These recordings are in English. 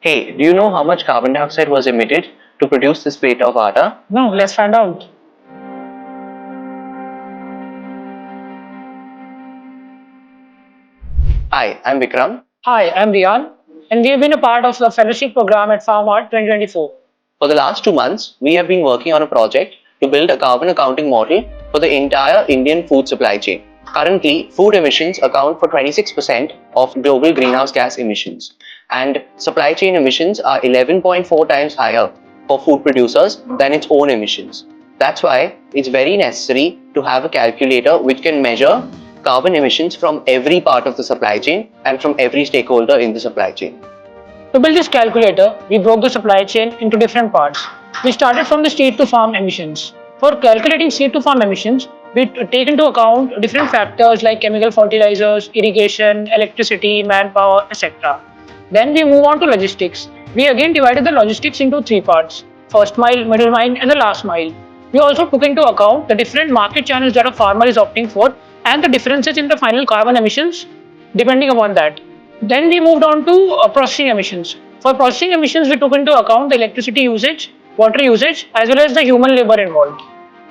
Hey, do you know how much carbon dioxide was emitted to produce this plate of atta? No, let's find out. Hi, I'm Vikram. Hi, I'm Riyan, and we have been a part of the fellowship program at FarmArt 2024. For the last 2 months, we have been working on a project to build a carbon accounting model for the entire Indian food supply chain. Currently, food emissions account for 26% of global greenhouse gas emissions, and supply chain emissions are 11.4 times higher for food producers than its own emissions. That's why it's very necessary to have a calculator which can measure carbon emissions from every part of the supply chain and from every stakeholder in the supply chain. To build this calculator, we broke the supply chain into different parts. We started from the seed to farm emissions. For calculating seed to farm emissions, we take into account different factors like chemical fertilizers, irrigation, electricity, manpower, etc. Then we move on to logistics. We again divided the logistics into three parts: first mile, middle mile, and the last mile. We also took into account the different market channels that a farmer is opting for and the differences in the final carbon emissions depending upon that. Then we moved on to processing emissions. For processing emissions, we took into account the electricity usage, water usage, as well as the human labor involved.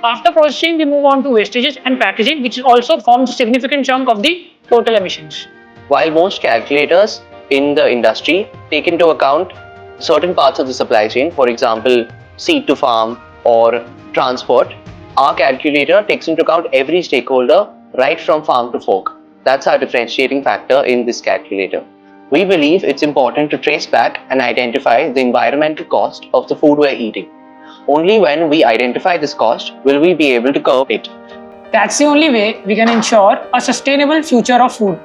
After processing, we move on to wastages and packaging, which also forms a significant chunk of the total emissions. While most calculators in the industry take into account certain parts of the supply chain, for example, seed to farm or transport, our calculator takes into account every stakeholder right from farm to fork. That's our differentiating factor in this calculator. We believe it's important to trace back and identify the environmental cost of the food we're eating. Only when we identify this cost will we be able to curb it. That's the only way we can ensure a sustainable future of food.